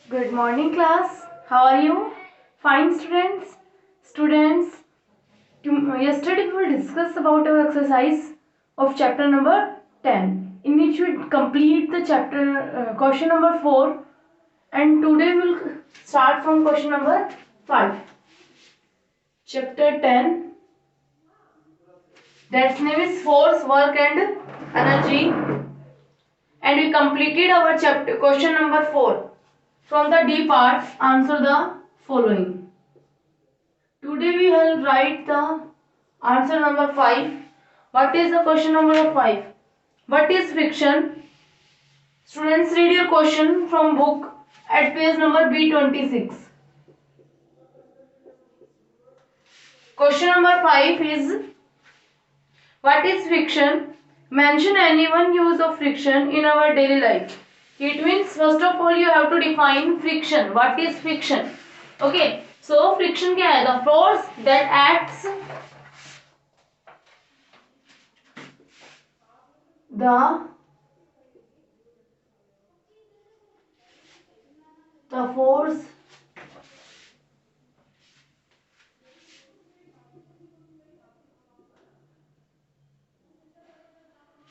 Good morning, class. How are you? Fine, students. Students, yesterday we will discuss about our exercise of chapter number 10, in which we complete the chapter question number 4, and today we will start from question number 5. Chapter 10, that's name is Force, Work and Energy, and we completed our chapter question number 4. From the D part, answer the following. Today we will write the answer number 5. What is the question number 5? What is friction? Students, read your question from book at page number B26. Question number 5 is, what is friction? Mention any one use of friction in our daily life. It means first of all you have to define friction. What is friction? Okay. So friction क्या है? The force that acts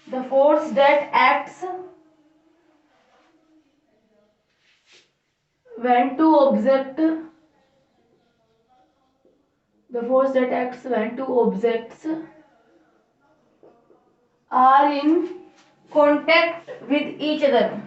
the force that acts when two objects are in contact with each other.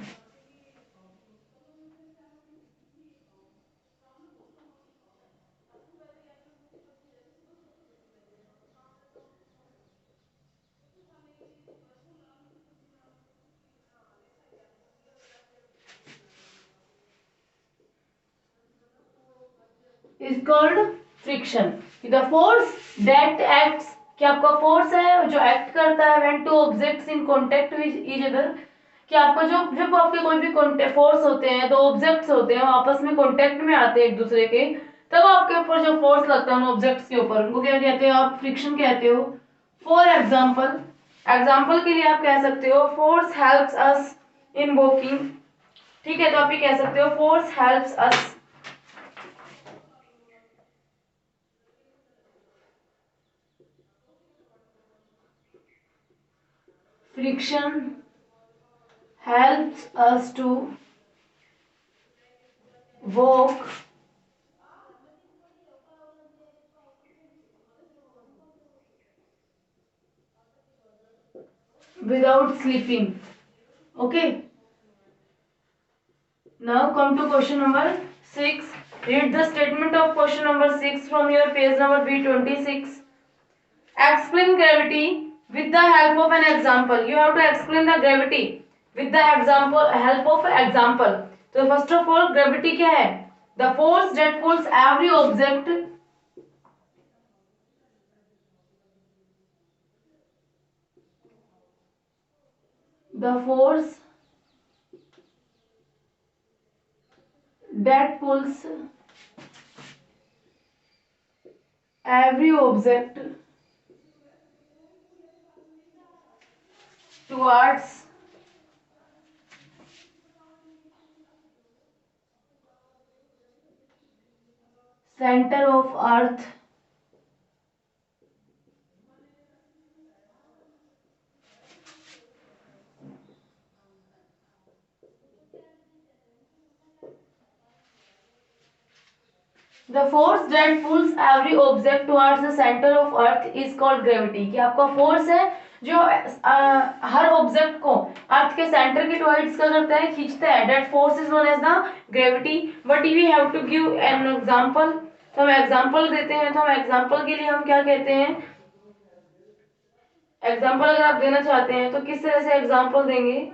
Is called friction. The force that acts, कि आपका force है जो act करता है when two objects in contact with each other, कि आपका जब आपके कोई भी फोर्स होते हैं, दो ऑब्जेक्ट्स होते हैं, आपस में कांटेक्ट में आते हैं एक दूसरे के, तब आपके ऊपर जो फोर्स लगता है उन ऑब्जेक्ट्स के ऊपर, उनको क्या कहते हो आप? फ्रिक्शन कहते हो. फॉर एग्जाम्पल के लिए आप कह सकते हो force helps us in walking. ठीक है, तो आप ये कह सकते हो force helps us. Friction helps us to walk without sleeping. Okay. Now come to question number 6. Read the statement of question number 6 from your page number B26. Explain gravity with the help of an example. You have to explain the gravity with the help of example. So first of all, gravity क्या है? The force that pulls every object that pulls every object towards center of earth The force that pulls every object towards the center of earth is called gravity. कि आपका force है जो हर object को अर्थ के centre के towards क्या करता है? खींचता है. That force is known as the gravity. But we have to give an example. तो हम एग्जाम्पल देते हैं. तो हम एग्जाम्पल के लिए हम क्या कहते हैं? एग्जाम्पल अगर आप देना चाहते हैं तो किस तरह से एग्जाम्पल देंगे?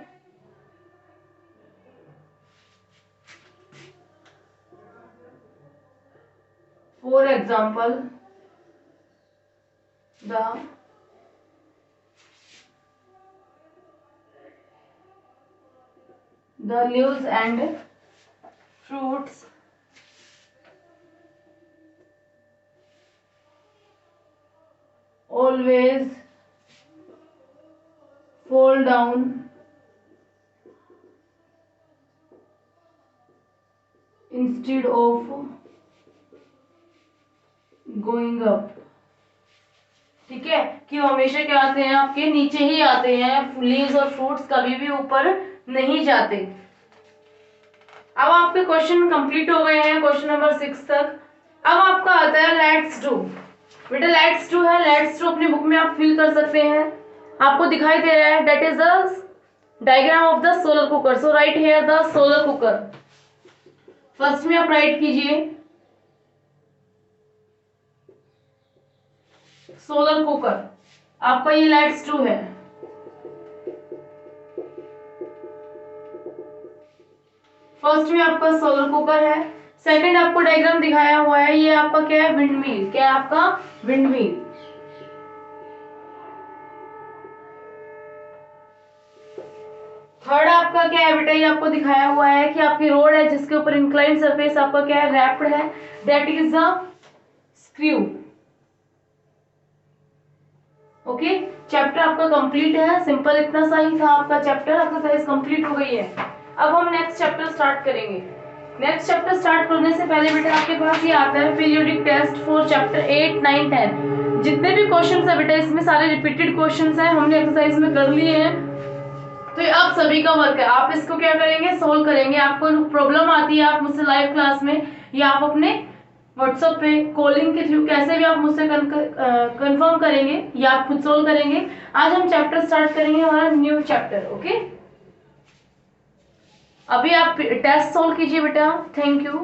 For example, the leaves and fruits always fall down instead of going up. ठीक है, कि हमेशा क्या आते हैं आपके नीचे ही आते हैं, लीव्स और फ्रूट्स कभी भी ऊपर नहीं जाते। अब आपके क्वेश्चन कंप्लीट हो गए हैं, क्वेश्चन नंबर 6 तक। अब आपका आता है लेट्स डू। बेटा लेट्स डू है, लेट्स डू अपनी बुक में आप फिल कर सकते हैं। आपको दिखाई दे रहा है that is the diagram of the solar cooker, so right here the solar cooker. First में आप राइट कीजिए सोलर कुकर, आपका ये लेट्स डू है। फर्स्ट में आपका सोलर कुकर है। सेकंड आपको डायग्राम दिखाया हुआ है, ये आपका क्या है, विंडमिल। क्या है आपका, विंडमिल। थर्ड आपका क्या है बेटा, ये आपको दिखाया हुआ है कि आपकी रोड है जिसके ऊपर इंक्लाइन सरफेस आपका क्या है, रैप्ड है, that is the screw. Okay, chapter आपका कंप्लीट है। सिंपल इतना सा ही था आपका चैप्टर, एक्सरसाइज कंप्लीट हो गई है। अब हम नेक्स्ट चैप्टर स्टार्ट करेंगे। नेक्स्ट चैप्टर स्टार्ट करने से पहले बेटा आपके पास ये आता है पीरियोडिक टेस्ट फॉर चैप्टर 8, 9, 10। जितने भी क्वेश्चंस है बेटा इसमें सारे रिपीटेड क्वेश्चंस हैं, हमने एक्सरसाइज में कर लिए हैं, तो ये आप सभी का वर्क है। आप इसको क्या करेंगे, सोल्व करेंगे। आपको प्रॉब्लम आती है आप मुझसे लाइव क्लास में या आप अपने व्हाट्सएप पे कॉलिंग के थ्रू कैसे भी आप मुझसे कंफर्म करेंगे या आप खुद सोल्व करेंगे। आज हम चैप्टर स्टार्ट करेंगे हमारा न्यू चैप्टर। ओके, अभी आप टेस्ट सोल्व कीजिए बेटा। Thank you.